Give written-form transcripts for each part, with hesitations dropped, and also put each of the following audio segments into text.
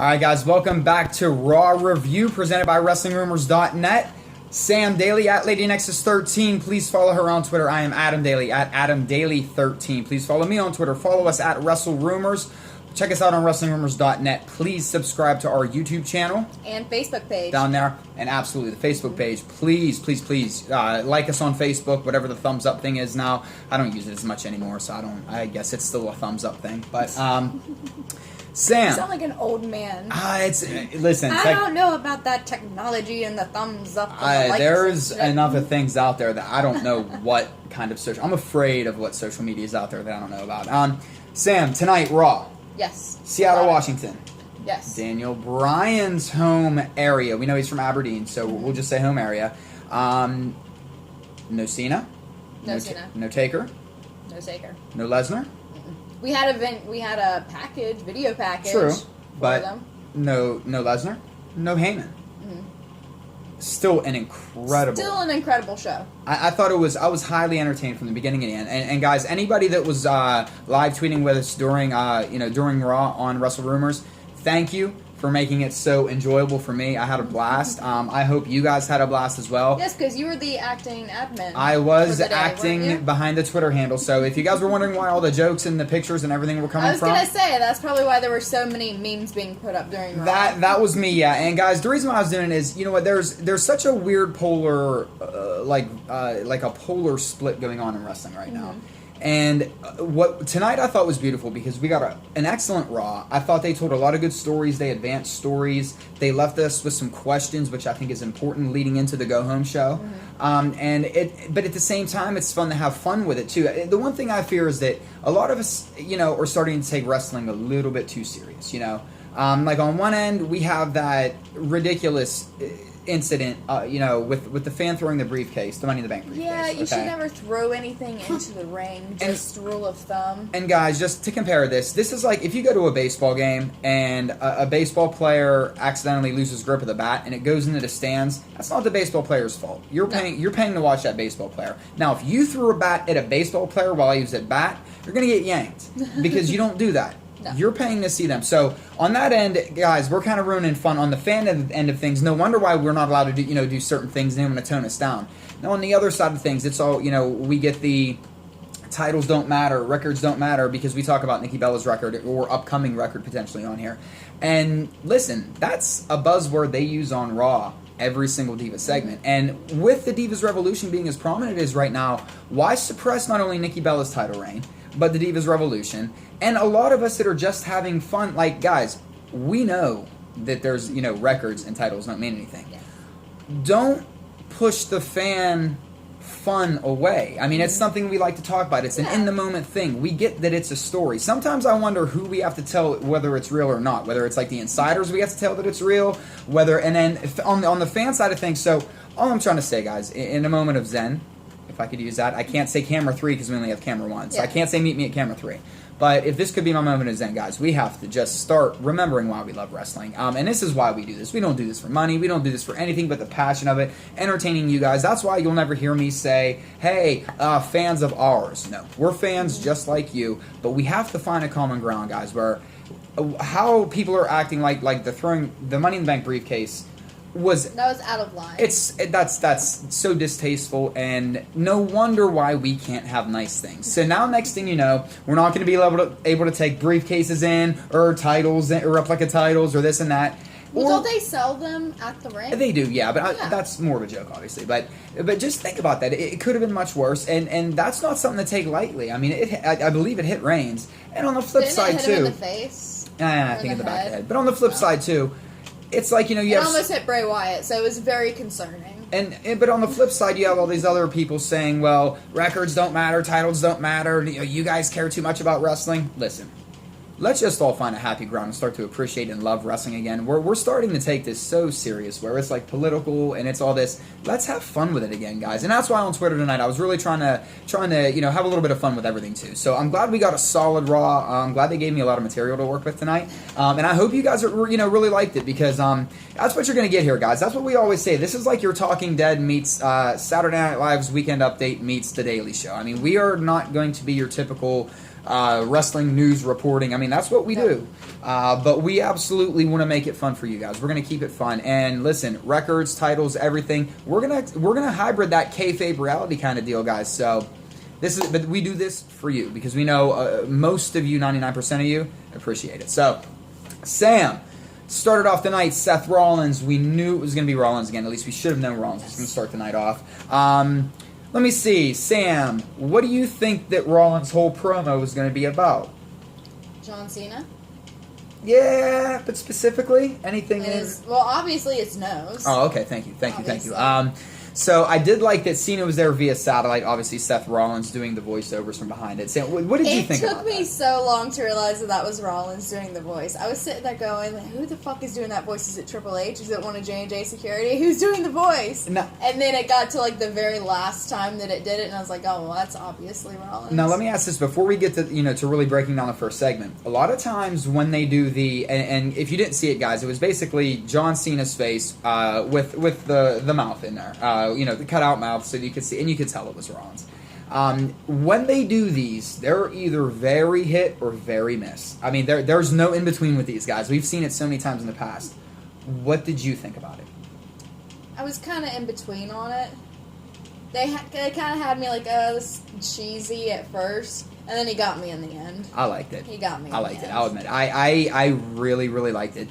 Alright guys, welcome back to Raw Review presented by WrestlingRumors.net. Sam Daley at LadyNexus13. Please follow her on Twitter. I am Adam Daley at AdamDaley13. Please follow me on Twitter. Follow us at WrestleRumors. Check us out on WrestlingRumors.net. Please subscribe to our YouTube channel. And Facebook page. Down there. And absolutely, the Facebook page. Please, please, please like us on Facebook, whatever the thumbs up thing is now. I don't use it as much anymore, so I guess it's still a thumbs up thing. But, Sam. You sound like an old man. Listen. I don't know about that technology and the thumbs up. And the there's enough of things out there that I don't know what kind of social. I'm afraid of what social media is out there that I don't know about. Sam, tonight Raw. Yes. Seattle, Washington. Yes. Daniel Bryan's home area. We know he's from Aberdeen, so we'll just say home area. No Cena. No Cena. No Taker. No Taker. No Lesnar. We had a video package. True, for but them. no Lesnar, no Heyman. Still an incredible show. I thought I was highly entertained from the beginning to the end. And guys, anybody that was live tweeting with us during Raw on Wrestle Rumors, thank you for making it so enjoyable for me. I had a blast. I hope you guys had a blast as well. Yes, because you were the acting admin. I was acting behind the Twitter handle. So if you guys were wondering why all the jokes and the pictures and everything were coming from, I was gonna say that's probably why there were so many memes being put up during Raw. That was me, yeah. And guys, the reason why I was doing it is, you know what? There's such a weird polar, like a polar split going on in wrestling right now. And what tonight I thought was beautiful because we got an excellent Raw. I thought they told a lot of good stories. They advanced stories. They left us with some questions, which I think is important leading into the go home show. But at the same time, it's fun to have fun with it too. The one thing I fear is that a lot of us, are starting to take wrestling a little bit too serious. Like on one end, we have that ridiculous incident, with the fan throwing the briefcase, the Money in the Bank briefcase. Yeah, you should never throw anything into the ring, just rule of thumb. And guys, just to compare this is like if you go to a baseball game and a baseball player accidentally loses grip of the bat and it goes into the stands, that's not the baseball player's fault. You're paying to watch that baseball player. Now, if you threw a bat at a baseball player while he was at bat, you're going to get yanked because you don't do that. No. You're paying to see them. So on that end, guys, we're kind of ruining fun. On the fan end of things, no wonder why we're not allowed to do certain things and they want to tone us down. Now on the other side of things, it's all, we get the titles don't matter, records don't matter because we talk about Nikki Bella's record or upcoming record potentially on here. And listen, that's a buzzword they use on Raw every single Diva segment. And with the Divas Revolution being as prominent as right now, why suppress not only Nikki Bella's title reign, but the Divas Revolution? And a lot of us that are just having fun, like, guys, we know that there's, records and titles don't mean anything. Yeah. Don't push the fan fun away. I mean, it's something we like to talk about. It's an in-the-moment thing. We get that it's a story. Sometimes I wonder who we have to tell whether it's real or not, whether it's like the insiders we have to tell that it's real, and then on the fan side of things. So all I'm trying to say, guys, in a moment of zen, if I could use that, I can't say camera 3 because we only have camera 1. So I can't say meet me at camera 3. But if this could be my moment of zen, guys, we have to just start remembering why we love wrestling. And this is why we do this. We don't do this for money. We don't do this for anything but the passion of it, entertaining you guys. That's why you'll never hear me say, hey, fans of ours. No, we're fans just like you. But we have to find a common ground, guys, where how people are acting like the throwing the Money in the Bank briefcase that was out of line. That's so distasteful, and no wonder why we can't have nice things. So now, next thing you know, we're not going to be able to take briefcases in or titles or replica titles or this and that. Well, don't they sell them at the ring? They do, yeah, but that's more of a joke, obviously. But just think about that. It could have been much worse, and that's not something to take lightly. I mean, I believe it hit Reigns, and on the flip side too. Hit him in the face? I think in the back of the head. But on the flip side too. It's like, you almost hit Bray Wyatt, so it was very concerning. But on the flip side, you have all these other people saying, well, records don't matter, titles don't matter, you guys care too much about wrestling. Listen, let's just all find a happy ground and start to appreciate and love wrestling again. We're starting to take this so serious, where it's like political and it's all this. Let's have fun with it again, guys. And that's why on Twitter tonight I was really trying to have a little bit of fun with everything too. So I'm glad we got a solid Raw. I'm glad they gave me a lot of material to work with tonight. And I hope you guys are really liked it because that's what you're gonna get here, guys. That's what we always say. This is like your Talking Dead meets Saturday Night Live's Weekend Update meets The Daily Show. I mean, we are not going to be your typical wrestling news reporting. I mean, that's what we do. But we absolutely want to make it fun for you guys. We're going to keep it fun. And listen, records, titles, everything. We're gonna hybrid that kayfabe reality kind of deal, guys. So but we do this for you because we know most of you, 99% of you, appreciate it. So, Sam started off the night. Seth Rollins. We knew it was going to be Rollins again. At least we should have known Rollins was going to start the night off. Let me see, Sam. What do you think that Rollins' whole promo was going to be about? John Cena. Yeah, but specifically anything? Well, obviously it's nose. Oh, okay. Thank you. So I did like that Cena was there via satellite. Obviously, Seth Rollins doing the voiceovers from behind it. Sam, what did you think about that? It took me so long to realize that was Rollins doing the voice. I was sitting there going, who the fuck is doing that voice? Is it Triple H? Is it one of J&J security? Who's doing the voice? No. And then it got to like the very last time that it did it, and I was like, oh, well, that's obviously Rollins. Now, let me ask this before we get to really breaking down the first segment. A lot of times when they do and if you didn't see it, guys, it was basically John Cena's face with the mouth in there. The cutout mouth, so you could see, and you could tell it was Rollins. When they do these, they're either very hit or very miss. I mean, there's no in between with these guys. We've seen it so many times in the past. What did you think about it? I was kind of in between on it. They kind of had me like, oh, this is cheesy at first, and then he got me in the end. I liked it. He got me. I liked it. I'll admit, I really, really liked it.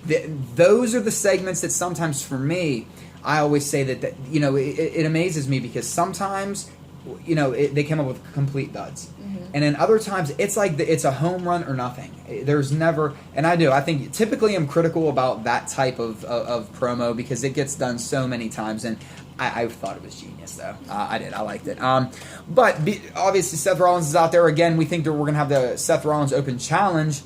Those are the segments that sometimes for me, I always say that it amazes me because sometimes, they come up with complete duds. Mm-hmm. And then other times, it's like it's a home run or nothing. There's never, and I think typically I'm critical about that type of promo because it gets done so many times, and I thought it was genius, though. I did. I liked it. But obviously, Seth Rollins is out there again. We think that we're going to have the Seth Rollins Open Challenge.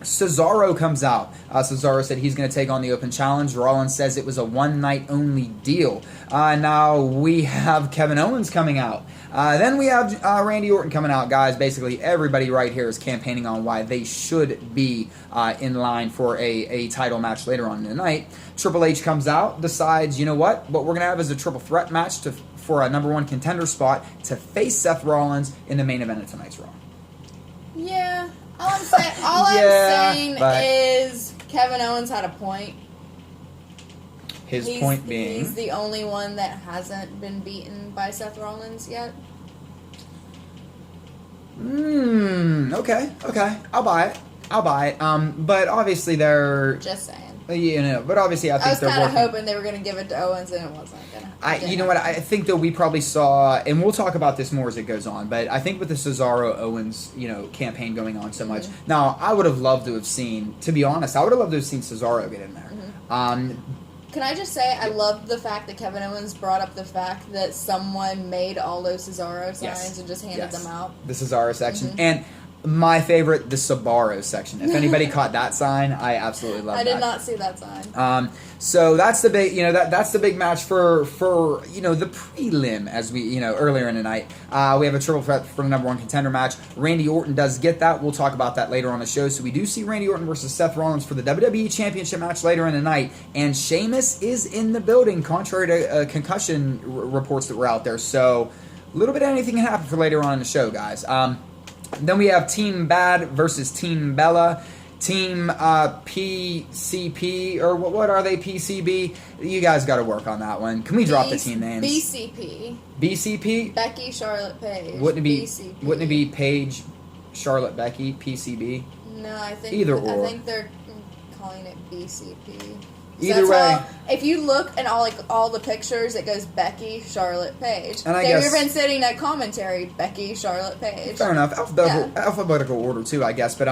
Cesaro comes out. Cesaro said he's going to take on the Open Challenge. Rollins says it was a one-night-only deal. Now we have Kevin Owens coming out. Then we have Randy Orton coming out. Guys, basically everybody right here is campaigning on why they should be in line for a title match later on in the night. Triple H comes out, decides, you know what we're going to have is a triple threat match for a number one contender spot to face Seth Rollins in the main event of tonight's Raw. Yeah. All I'm saying is Kevin Owens had a point. His point being? He's the only one that hasn't been beaten by Seth Rollins yet. Okay. I'll buy it. But obviously they're... Just saying. But obviously I think I was kind of hoping they were going to give it to Owens, and it wasn't going to. I think that we probably saw, and we'll talk about this more as it goes on, but I think with the Cesaro-Owens, campaign going on so much. Mm-hmm. Now, I would have loved to have seen, to be honest, Cesaro get in there. Mm-hmm. Can I just say, I love the fact that Kevin Owens brought up the fact that someone made all those Cesaro signs and just handed them out. The Cesaro section. Mm-hmm. And my favorite, the Sabaro section. If anybody caught that sign, I absolutely love that. I did not see that sign. So that's the big, that's the big match for the prelim as we, earlier in the night. We have a triple threat for the number one contender match. Randy Orton does get that. We'll talk about that later on the show. So we do see Randy Orton versus Seth Rollins for the WWE Championship match later in the night. And Sheamus is in the building, contrary to concussion reports that were out there. So a little bit of anything can happen for later on in the show, guys. Then we have Team Bad versus Team Bella. Team PCP, or what are they, PCB? You guys got to work on that one. Can we drop the team names? BCP. BCP? Becky, Charlotte, Paige. Wouldn't it be, BCP. Wouldn't it be Paige, Charlotte, Becky, PCB? No, I think... Either or. I think they're calling it BCP. Either way, if you look at all the pictures, it goes Becky, Charlotte, Paige. And they've been sitting at commentary, Becky, Charlotte, Paige. Fair enough. Alphabetical order too, I guess. But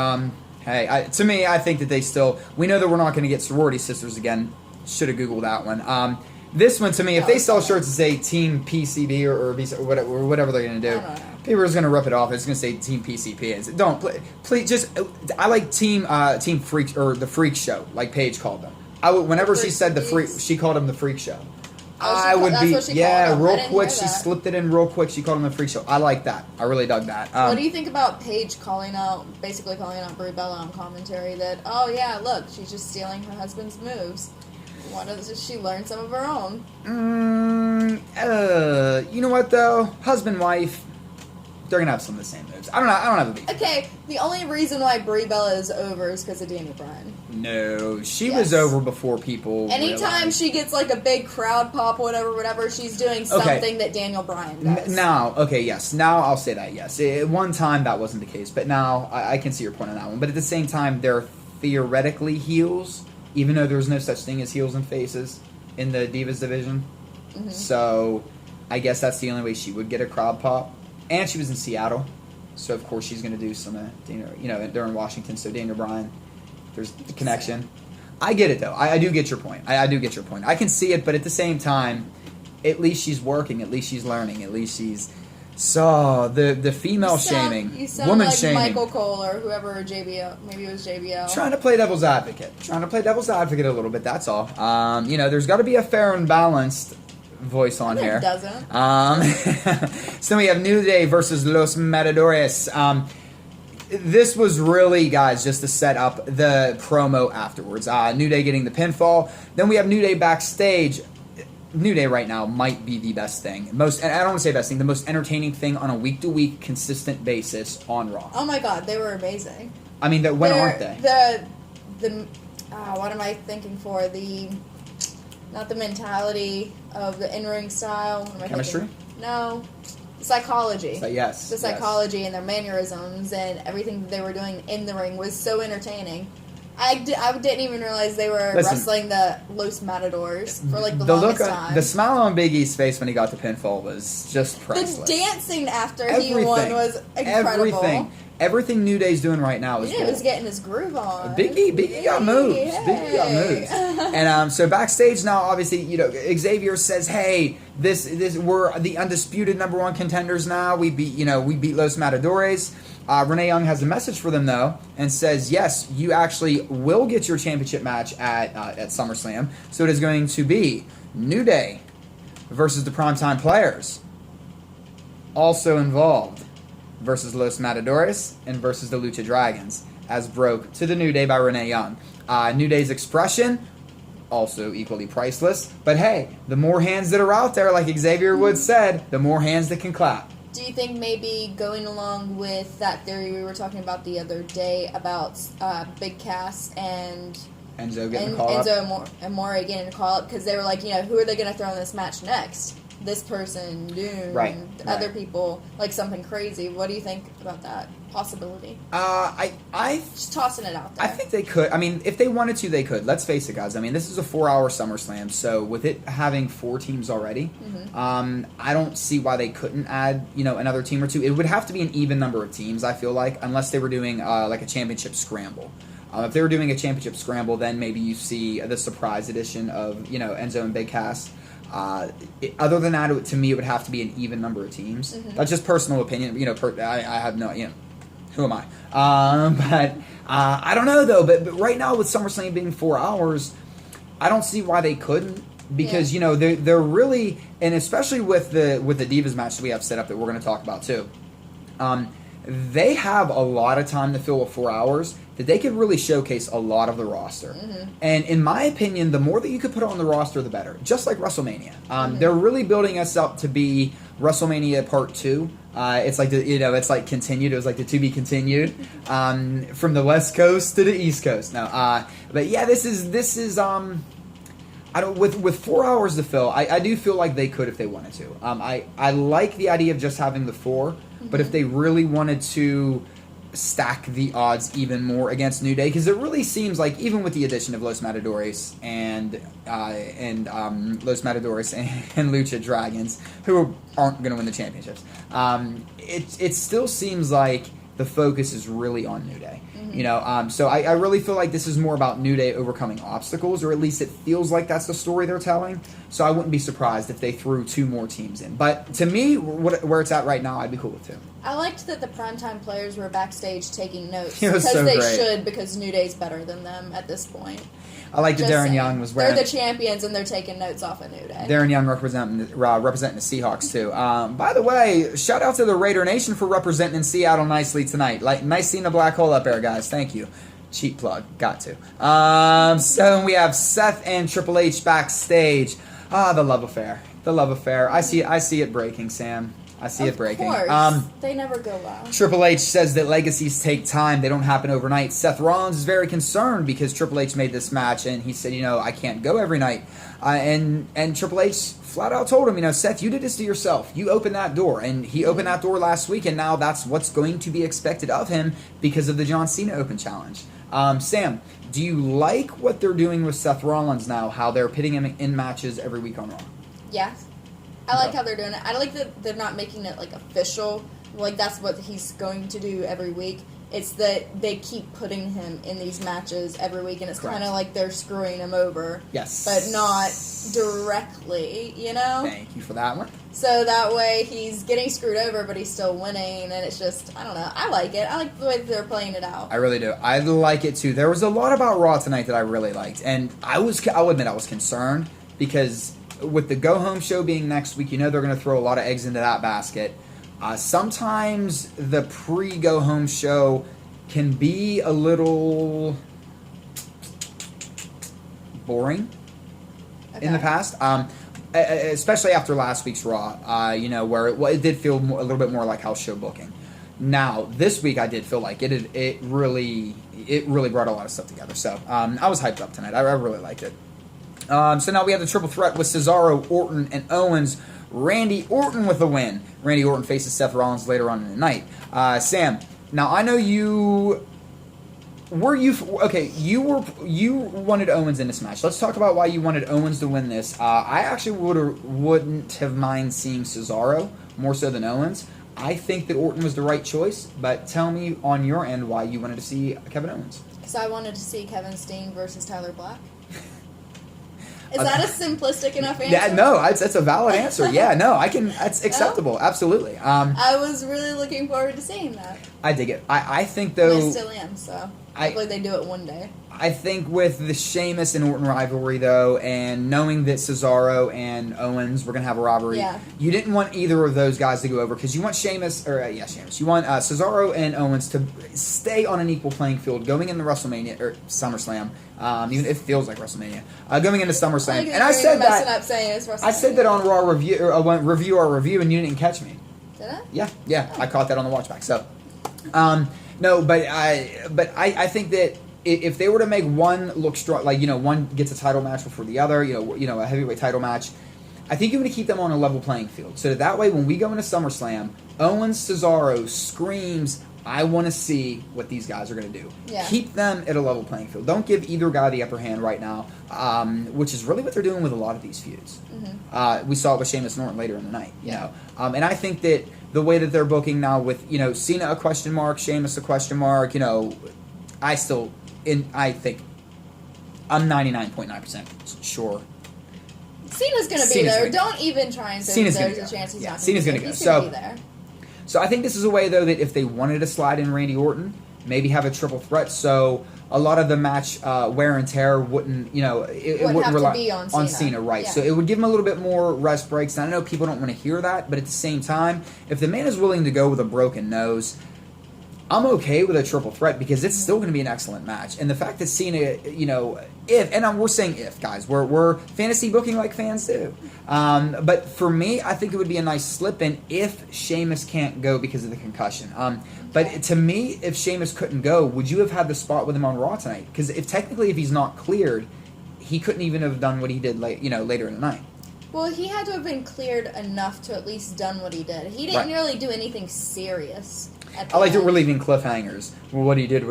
hey, to me, I think that we know that we're not going to get sorority sisters again. Should have Googled that one. This one, to me, if they sell shirts that say Team PCB or whatever they're going to do, people are just going to rip it off. It's going to say Team PCP. And don't please just. I like Team Freak or the Freak Show, like Paige called them. Whenever she said the freak, she called him the Freak Show. Real quick. She slipped it in real quick. She called him the Freak Show. I like that. I really dug that. What do you think about Paige basically calling out Brie Bella on commentary that, oh yeah, look, she's just stealing her husband's moves. Why doesn't she learn some of her own? You know what though? Husband, wife. they're gonna have some of the same moves. I don't know. I don't have a beef. Okay, the only reason why Brie Bella is over is because of Daniel Bryan. No, she was over before people. Anytime realized. she gets like a big crowd pop, whatever, she's doing something that Daniel Bryan does. Now, yes. Now I'll say that, yes. At one time, that wasn't the case. But now, I can see your point on that one. But at the same time, they're theoretically heels, even though there's no such thing as heels and faces in the Divas division. Mm-hmm. So, I guess that's the only way she would get a crowd pop. And she was in Seattle. So, of course, she's going to do some, they're in Washington. So, Daniel Bryan, there's the connection. I get it, though. I do get your point. I do get your point. I can see it, but at the same time, at least she's working. At least she's learning. At least she's... So, the female shaming, you sound woman like shaming. Michael Cole or whoever, JBL. Maybe it was JBL. Trying to play devil's advocate. A little bit, that's all. There's got to be a fair and balanced voice on here. It doesn't. So we have New Day versus Los Matadores. This was really, guys, just to set up the promo afterwards. New Day getting the pinfall. Then we have New Day backstage. New Day right now might be the best thing. And I don't want to say best thing, the most entertaining thing on a week-to-week consistent basis on Raw. Oh my god, they were amazing. I mean, when aren't they? What am I thinking for? Not the mentality of the in-ring style. What am I Chemistry? Thinking? No. The psychology. Yes. The psychology and their mannerisms and everything that they were doing in the ring was so entertaining. I didn't even realize they were wrestling the Los Matadors for like the longest time. The smile on Big E's face when he got the pinfall was just priceless. The dancing after he won was incredible. Everything New Day's doing right now is he was getting his groove on. Big E got moves. Hey. Big E got moves. And so backstage now, obviously, Xavier says, "Hey, this we're the undisputed #1 contenders now. We beat Los Matadores." Renee Young has a message for them, though, and says, yes, you actually will get your championship match at SummerSlam. So it is going to be New Day versus the Primetime Players. Also involved versus Los Matadores and versus the Lucha Dragons, as broke to the New Day by Renee Young. New Day's expression, also equally priceless. But hey, the more hands that are out there, like Xavier Woods said, the more hands that can clap. Do you think maybe going along with that theory we were talking about the other day about Big Cass and Enzo getting a call up? Enzo and Amore getting a call up because they were like, who are they going to throw in this match next? This person, Doom, other people, like something crazy. What do you think about that possibility? I just tossing it out there. I think they could. I mean, if they wanted to, they could. Let's face it, guys. I mean, this is a 4-hour SummerSlam, so with it having 4 teams already, I don't see why they couldn't add, another team or two. It would have to be an even number of teams, I feel like, unless they were doing like a championship scramble. If they were doing a championship scramble, then maybe you see the surprise edition of, Enzo and Big Cass. Other than that, to me, it would have to be an even number of teams. That's just personal opinion. I have no, who am I? But I don't know though. But right now, with SummerSlam being 4 hours, I don't see why they couldn't. Because they're really, and especially with the Divas match that we have set up that we're going to talk about too. They have a lot of time to fill with 4 hours that they could really showcase a lot of the roster. And in my opinion, the more that you could put on the roster, the better. Just like WrestleMania. They're really building us up to be WrestleMania Part 2. It's like it's like continued. It was like the to be continued from the West Coast to the East Coast. No, but yeah, this is I don't with 4 hours to fill. I do feel like they could if they wanted to. I like the idea of just having the 4, but if they really wanted to stack the odds even more against New Day, because it really seems like even with the addition of Los Matadores and Lucha Dragons, who aren't going to win the championships, it still seems like the focus is really on New Day. So I really feel like this is more about New Day overcoming obstacles, or at least it feels like that's the story they're telling. So I wouldn't be surprised if they threw 2 more teams in. But to me, where it's at right now, I'd be cool with 2. I liked that the Primetime Players were backstage taking notes because they should, because New Day's better than them at this point. I like that Darren Young was wearing... They're the champions, and they're taking notes off of New Day. Darren Young representing the Seahawks, too. By the way, shout out to the Raider Nation for representing in Seattle nicely tonight. Nice seeing the black hole up there, guys. Thank you. Cheap plug. Got to. So we have Seth and Triple H backstage. The love affair. I see it breaking, Sam. I see it breaking. Of course. They never go well. Triple H says that legacies take time. They don't happen overnight. Seth Rollins is very concerned because Triple H made this match, and he said, I can't go every night. And Triple H flat out told him, Seth, you did this to yourself. You opened that door. And he opened that door last week, and now that's what's going to be expected of him because of the John Cena Open Challenge. Sam, do you like what they're doing with Seth Rollins now, how they're pitting him in matches every week on Raw? Yes. I like how they're doing it. I like that they're not making it, official. That's what he's going to do every week. It's that they keep putting him in these matches every week, and it's kind of like they're screwing him over. Yes. But not directly, Thank you for that one. So that way he's getting screwed over, but he's still winning, and it's just, I don't know. I like it. I like the way that they're playing it out. I really do. I like it, too. There was a lot about Raw tonight that I really liked, and I'll admit I was concerned because with the go-home show being next week, they're going to throw a lot of eggs into that basket. Sometimes the pre-go-home show can be a little boring in the past, especially after last week's Raw, where it did feel a little bit more like house show booking. Now, this week I did feel like it really brought a lot of stuff together. So I was hyped up tonight. I really liked it. So now we have the triple threat with Cesaro, Orton, and Owens. Randy Orton with the win. Randy Orton faces Seth Rollins later on in the night. Sam, now I know you wanted Owens in this match. Let's talk about why you wanted Owens to win this. I actually wouldn't have mind seeing Cesaro more so than Owens. I think that Orton was the right choice, but tell me on your end why you wanted to see Kevin Owens. So I wanted to see Kevin Steen versus Tyler Black. Is that a simplistic enough answer? Yeah, no, that's a valid answer. Yeah, no, that's acceptable. Absolutely. I was really looking forward to seeing that. I dig it. I think, though... I still am, so hopefully they do it one day. I think with the Sheamus and Orton rivalry, though, and knowing that Cesaro and Owens were going to have a rivalry, you didn't want either of those guys to go over because you want Sheamus. You want Cesaro and Owens to stay on an equal playing field going into WrestleMania or SummerSlam. Even if it feels like WrestleMania, going into SummerSlam. And I said that on Raw review, review our review, and you didn't catch me. Did I? Yeah, I caught that on the watch back. So, no, but I think that if they were to make one look strong, one gets a title match before the other, a heavyweight title match, I think you want to keep them on a level playing field. So that way, when we go into SummerSlam, Owens, Cesaro screams, I want to see what these guys are going to do. Yeah. Keep them at a level playing field. Don't give either guy the upper hand right now, which is really what they're doing with a lot of these feuds. Mm-hmm. We saw it with Sheamus and Orton later in the night. And I think that the way that they're booking now with Cena a question mark, Sheamus a question mark, I think I'm 99.9% sure. Cena's going to be there. Don't even try and say there's a chance he's not going to be there. He's going to be there. So I think this is a way, though, that if they wanted to slide in Randy Orton, maybe have a triple threat, so a lot of the match wear and tear wouldn't rely on Cena, right? Yeah. So it would give him a little bit more rest breaks. And I know people don't want to hear that, but at the same time, if the man is willing to go with a broken nose, I'm okay with a triple threat because it's still going to be an excellent match. And the fact that Cena, we're saying if, guys, we're fantasy booking like fans do. But for me, I think it would be a nice slip-in if Sheamus can't go because of the concussion. But to me, if Sheamus couldn't go, would you have had the spot with him on Raw tonight? Because if he's not cleared, he couldn't even have done what he did later in the night. Well, he had to have been cleared enough to at least done what he did. He didn't really do anything serious. I like that we're leaving cliffhangers. Well, what he did.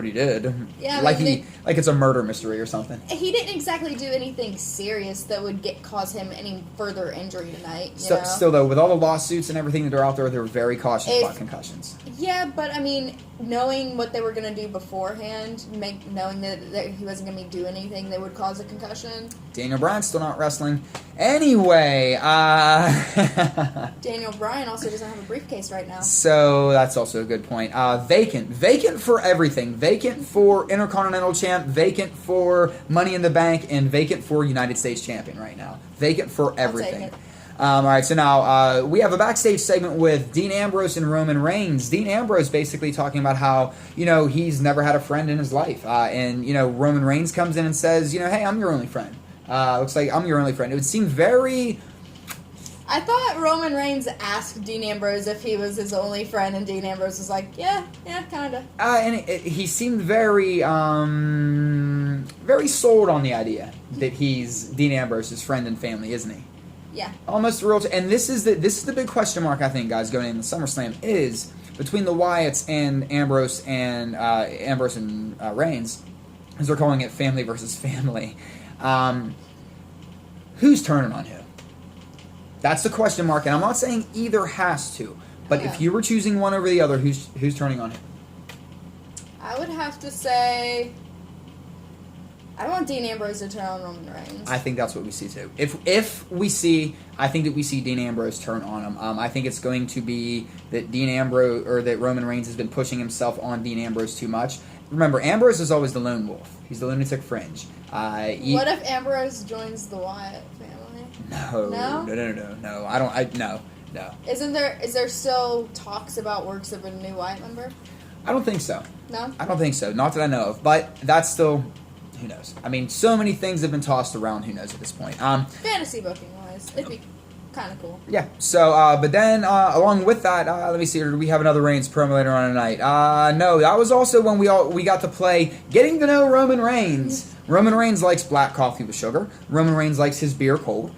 Yeah, like it's a murder mystery or something. He didn't exactly do anything serious that would cause him any further injury tonight. Still, though, with all the lawsuits and everything that are out there, they're very cautious about concussions. Yeah, but knowing what they were going to do beforehand, knowing that he wasn't going to do anything that would cause a concussion. Daniel Bryan's still not wrestling. Anyway, Daniel Bryan also doesn't have a briefcase right now. So that's also a good point. Vacant for everything. Vacant for Intercontinental Champ, vacant for Money in the Bank, and vacant for United States Champion right now. Vacant for everything. All right, so now we have a backstage segment with Dean Ambrose and Roman Reigns. Dean Ambrose basically talking about how, he's never had a friend in his life. And Roman Reigns comes in and says, hey, I'm your only friend. Looks like I'm your only friend. It would seem very... I thought Roman Reigns asked Dean Ambrose if he was his only friend, and Dean Ambrose was like, yeah, kind of. And he seemed very, very sold on the idea that he's Dean Ambrose's friend and family, isn't he? Yeah. Almost real. And this is the big question mark, I think, guys, going into SummerSlam is between the Wyatts and Ambrose and Reigns, as they're calling it, family versus family. Who's turning on who? That's the question mark, and I'm not saying either has to, but if you were choosing one over the other, who's turning on who? I would have to say I want Dean Ambrose to turn on Roman Reigns. I think that's what we see too. If we see, I think that we see Dean Ambrose turn on him. I think it's going to be that that Roman Reigns has been pushing himself on Dean Ambrose too much. Remember, Ambrose is always the lone wolf. He's the lunatic fringe. What if Ambrose joins the Wyatt family? No. No. Is there still talks about works of a new Wyatt member? I don't think so. No? I don't think so. Not that I know of. But that's still, who knows? I mean, so many things have been tossed around. Who knows at this point? Fantasy booking wise, it'd be kind of cool. Yeah. So, but then along with that, let me see. Do we have another Reigns promo later on tonight? No, that was also when we got to play Getting to Know Roman Reigns. Roman Reigns likes black coffee with sugar. Roman Reigns likes his beer cold,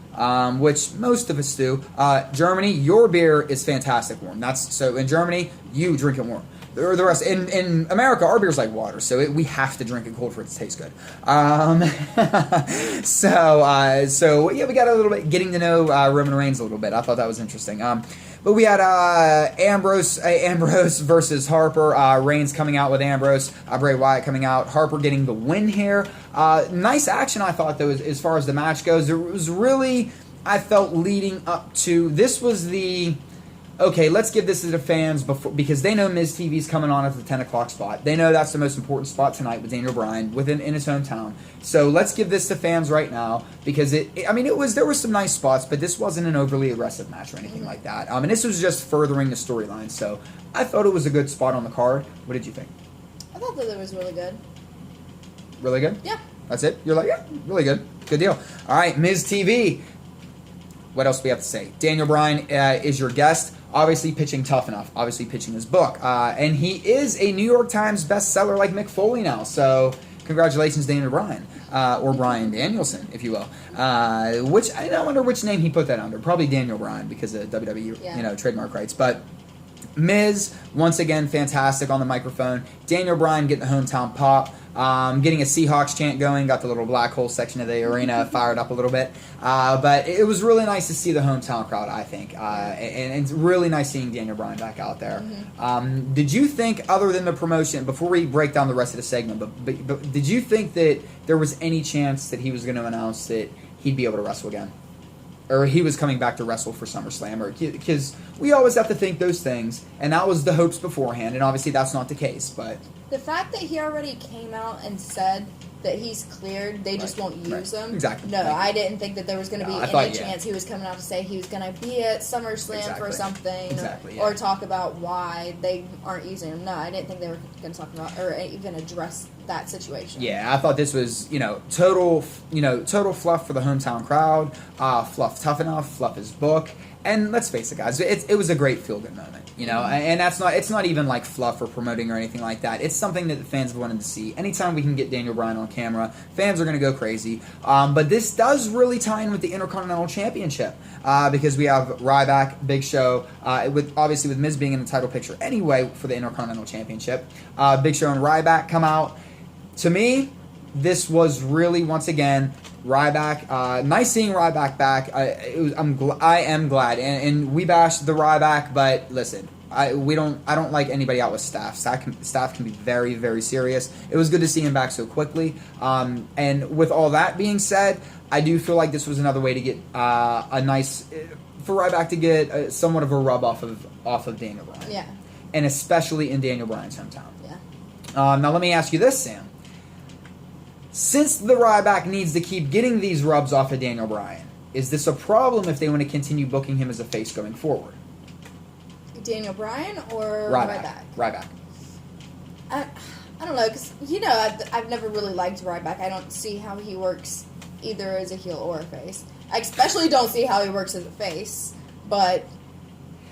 which most of us do. Germany, your beer is fantastic warm. So in Germany, you drink it warm. The rest in America, our beer's like water, so we have to drink it cold for it to taste good. So yeah, we got a little bit getting to know Roman Reigns a little bit. I thought that was interesting. But we had Ambrose versus Harper. Reigns coming out with Ambrose. Bray Wyatt coming out. Harper getting the win here. Nice action, I thought, though, as far as the match goes. It was really, I felt, leading up to, this was the, okay, let's give this to the fans because they know MizTV's coming on at the 10 o'clock spot. They know that's the most important spot tonight with Daniel Bryan in his hometown. So let's give this to fans right now because there were some nice spots, but this wasn't an overly aggressive match or anything like that. And this was just furthering the storyline. So I thought it was a good spot on the card. What did you think? I thought that it was really good. Really good? Yeah. That's it? You're like, yeah, really good. Good deal. All right, MizTV. What else do we have to say? Daniel Bryan is your guest. Obviously pitching Tough Enough. Obviously pitching his book. And he is a New York Times bestseller like Mick Foley now. So congratulations, Daniel Bryan. Or Bryan Danielson, if you will. Which I wonder which name he put that under. Probably Daniel Bryan because of WWE trademark rights. But Miz, once again, fantastic on the microphone. Daniel Bryan getting the hometown pop. Getting a Seahawks chant going, got the little black hole section of the arena fired up a little bit. But it was really nice to see the hometown crowd, I think. And it's really nice seeing Daniel Bryan back out there. Mm-hmm. Did you think, other than the promotion, before we break down the rest of the segment, but did you think that there was any chance that he was going to announce that he'd be able to wrestle again? Or he was coming back to wrestle for SummerSlam? Because we always have to think those things, and that was the hopes beforehand, and obviously that's not the case, but... The fact that he already came out and said that he's cleared, they just won't use him. Exactly. No, I didn't think that there was going to be any chance he was coming out to say he was going to be at SummerSlam for something, or talk about why they aren't using him. No, I didn't think they were going to talk about or even address that situation. Yeah, I thought this was total fluff for the hometown crowd. Fluff Tough Enough, fluff his book, and let's face it, guys, it was a great feel good moment. And it's not even like fluff or promoting or anything like that. It's something that the fans have wanted to see. Anytime we can get Daniel Bryan on camera, fans are going to go crazy. But this does really tie in with the Intercontinental Championship because we have Ryback, Big Show, with Miz being in the title picture anyway for the Intercontinental Championship. Big Show and Ryback come out. To me, this was really, once again, Ryback. Nice seeing Ryback back. I am glad, and we bashed the Ryback, but listen, I don't like anybody out with staff. Staff can be very, very serious. It was good to see him back so quickly. And with all that being said, I do feel like this was another way to get for Ryback to get somewhat of a rub off of Daniel Bryan. Yeah. And especially in Daniel Bryan's hometown. Yeah. Now let me ask you this, Sam. Since the Ryback needs to keep getting these rubs off of Daniel Bryan, is this a problem if they want to continue booking him as a face going forward? Daniel Bryan or Ryback. I don't know, because, I've never really liked Ryback. I don't see how he works either as a heel or a face. I especially don't see how he works as a face. but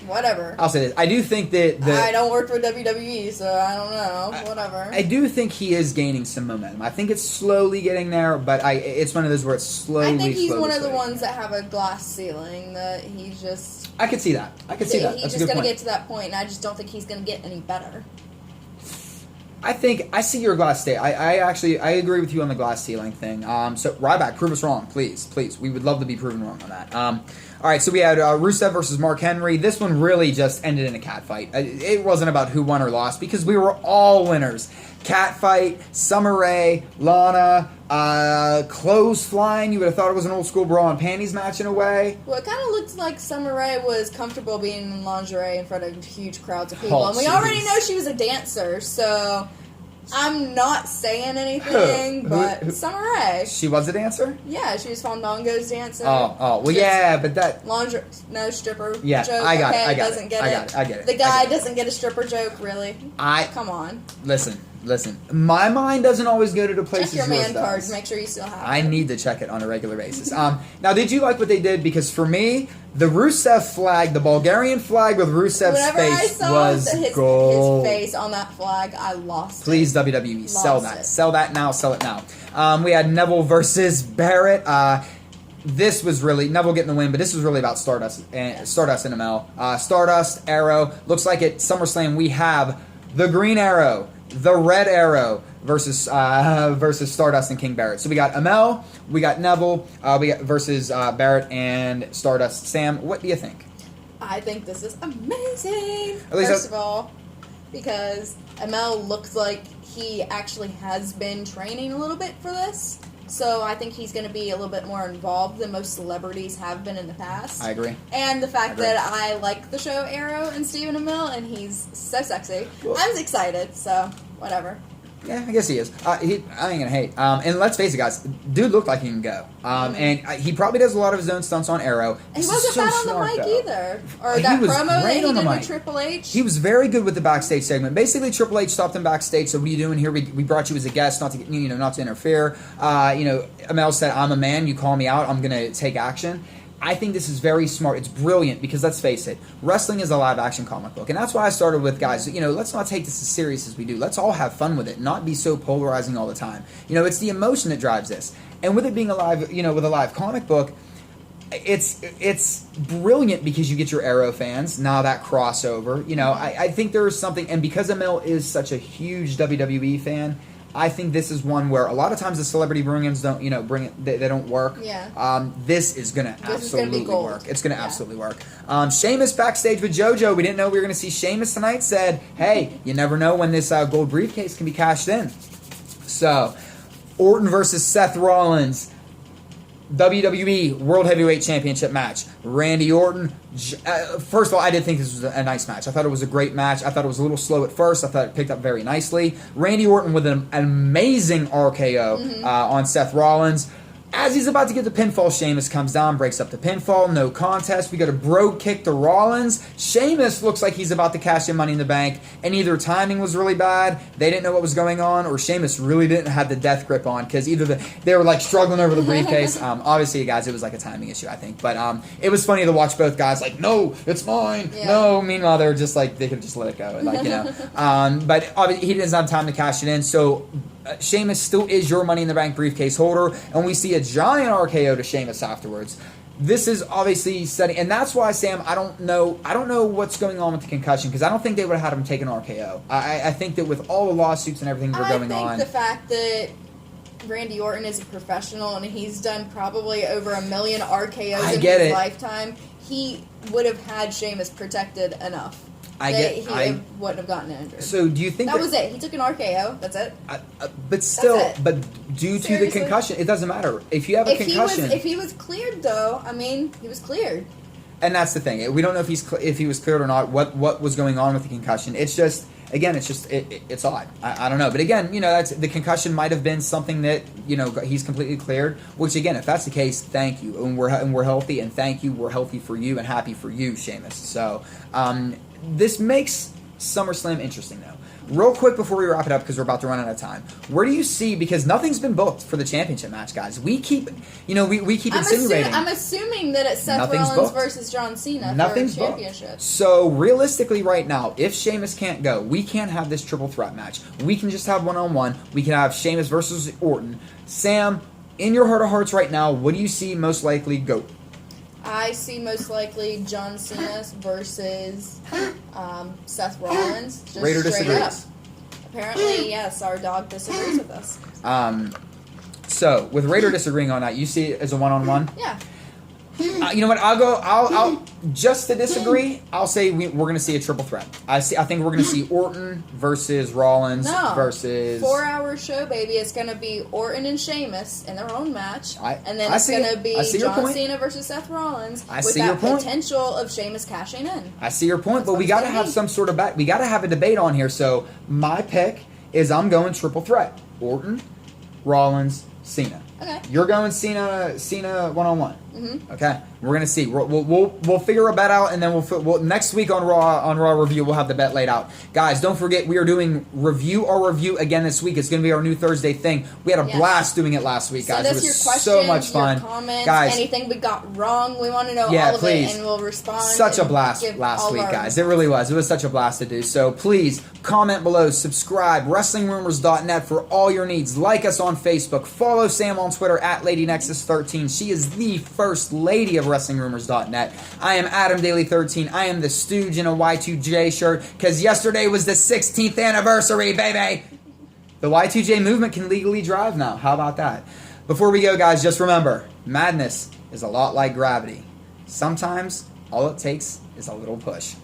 whatever. I'll say this. I do think that I don't work for WWE, so I don't know. Whatever. I do think he is gaining some momentum. I think it's slowly getting there, but it's one of those where it's slowly. I think he's slowly, one of the slowly ones that have a glass ceiling that he's just. I could see that. He's just going to get to that point, and I just don't think he's going to get any better. I see your glass ceiling. I agree with you on the glass ceiling thing. So Ryback, prove us wrong, please. We would love to be proven wrong on that. All right, so we had Rusev versus Mark Henry. This one really just ended in a cat fight. It wasn't about who won or lost because we were all winners. Cat fight, Summer Rae, Lana, clothes flying. You would have thought it was an old school bra and panties match in a way. Well, it kind of looked like Summer Rae was comfortable being in lingerie in front of huge crowds of people. And we already know she was a dancer, so I'm not saying anything, but Summer Rae. She was a dancer? Yeah, she was Fandango's dancer. Well, yeah, but that... Lingerie, no stripper joke. I got it. I get it. The guy doesn't get a stripper joke, really. Come on. Listen. My mind doesn't always go to the places yours does. Check your man cards. does. Make sure you still have I them. need to check it on a regular basis. Now, did you like what they did? Because for me, the Rusev flag, the Bulgarian flag with Rusev's face was gold. His face on that flag, I lost Please, it. WWE, sell that. Sell that now. Sell it now. We had Neville versus Barrett. This was really Neville getting the win, but this was really about Stardust and Amell. Stardust, Arrow. Looks like at SummerSlam we have the Green Arrow, the Red Arrow versus Stardust and King Barrett. So we got Amell, we got Neville, we got versus Barrett and Stardust. Sam, what do you think? I think this is amazing. First of all, because Amell looks like he actually has been training a little bit for this. So I think he's going to be a little bit more involved than most celebrities have been in the past. I agree. And the fact that I like the show Arrow and Stephen Amell, and he's so sexy. Cool. I'm excited, so whatever. Yeah, I guess he is. I ain't gonna hate. And let's face it, guys. Dude looked like he can go. And he probably does a lot of his own stunts on Arrow. He wasn't bad on the mic either. Or that promo that he did with Triple H. He was very good with the backstage segment. Basically, Triple H stopped him backstage. So what are you doing here? We brought you as a guest, not to interfere. Amell said, "I'm a man. You call me out. I'm gonna take action." I think this is very smart. It's brilliant because, let's face it, wrestling is a live-action comic book. And that's why I started with, guys, let's not take this as serious as we do. Let's all have fun with it, not be so polarizing all the time. It's the emotion that drives this. And with it being a live, with a live comic book, it's brilliant because you get your Arrow fans, now that crossover. I think there is something, and because Amell is such a huge WWE fan, I think this is one where a lot of times the celebrity bring-ins don't, they don't work. Yeah. This is going to absolutely work. It's going to absolutely work. Sheamus backstage with JoJo. We didn't know we were going to see Sheamus tonight. Said, hey, you never know when this gold briefcase can be cashed in. So, Orton versus Seth Rollins. WWE World Heavyweight Championship match. Randy Orton. First of all, I did think this was a nice match. I thought it was a great match. I thought it was a little slow at first. I thought it picked up very nicely. Randy Orton with an amazing RKO on Seth Rollins. As he's about to get the pinfall, Sheamus comes down, breaks up the pinfall, no contest. We got a bro kick to Rollins. Sheamus looks like he's about to cash in Money in the Bank, and either timing was really bad, they didn't know what was going on, or Sheamus really didn't have the death grip on, because either they were like struggling over the briefcase. Obviously, guys, it was like a timing issue, I think. But it was funny to watch both guys like, no, it's mine, no. Meanwhile, they were just like, they could just let it go, But obviously, he didn't have time to cash it in, so Sheamus still is your Money in the Bank briefcase holder, and we see a giant RKO to Sheamus afterwards. This is obviously setting, and that's why, Sam, I don't know what's going on with the concussion, because I don't think they would have had him take an RKO. I think that with all the lawsuits and everything that are going on, I think the fact that Randy Orton is a professional and he's done probably over 1 million RKOs in his lifetime, he would have had Sheamus protected enough. He wouldn't have gotten injured. So do you think that was it? He took an RKO. That's it. But still, but due to the concussion, it doesn't matter if you have a concussion. If he was cleared, though, I mean, he was cleared. And that's the thing. We don't know if he was cleared or not. What was going on with the concussion? It's just. Again, it's odd. I don't know. But again, that's the concussion might have been something that, he's completely cleared. Which, again, if that's the case, thank you. And we're healthy, and thank you. We're healthy for you and happy for you, Sheamus. So, this makes SummerSlam interesting, though. Real quick before we wrap it up, because we're about to run out of time, where do you see, because nothing's been booked for the championship match, guys. We keep, we keep insinuating. I'm assuming that it's Seth Nothing's Rollins booked. versus John Cena Nothing's for booked. championship. So realistically right now, if Sheamus can't go, we can't have this triple threat match. We can just have one-on-one. We can have Sheamus versus Orton. Sam, in your heart of hearts right now, what do you see most likely go? I see most likely John Cena versus Seth Rollins. Just Raider straight disagrees. up. Apparently, yes, our dog disagrees with us. So with Raider disagreeing on that, you see it as a one-on-one? Yeah. You know what? I'll just to disagree. I'll say we're going to see a triple threat. I think we're going to see Orton versus Rollins versus 4-hour show, baby. It's going to be Orton and Sheamus in their own match, and then it's going to be John Cena versus Seth Rollins with that potential of Sheamus cashing in. I see your point, but we got to have some sort of we got to have a debate on here. So my pick is I'm going triple threat: Orton, Rollins, Cena. Okay. You're going Cena one-on-one. Mm-hmm. Okay. We're gonna see. We'll figure a bet out, and then we'll next week on Raw review we'll have the bet laid out. Guys, don't forget we are doing review again this week. It's gonna be our new Thursday thing. We had a blast doing it last week, guys. Send us it was your questions, so much fun. Your comments, guys, anything we got wrong. We want to know all of it, and we'll respond. Such a blast last week, guys. It really was. It was such a blast to do. So please comment below, subscribe, WrestlingRumors.net for all your needs. Like us on Facebook. Follow Sam on Twitter at LadyNexus13. She is the first lady of WrestlingRumors.net. I am Adam Daley 13. I am the Stooge in a Y2J shirt because yesterday was the 16th anniversary, baby. The Y2J movement can legally drive now. How about that? Before we go, guys, just remember, madness is a lot like gravity. Sometimes all it takes is a little push.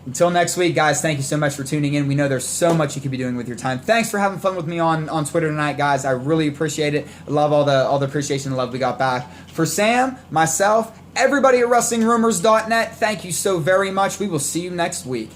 Until next week, guys, thank you so much for tuning in. We know there's so much you could be doing with your time. Thanks for having fun with me on Twitter tonight, guys. I really appreciate it. I love all the appreciation and love we got back. For Sam, myself, everybody at WrestlingRumors.net, thank you so very much. We will see you next week.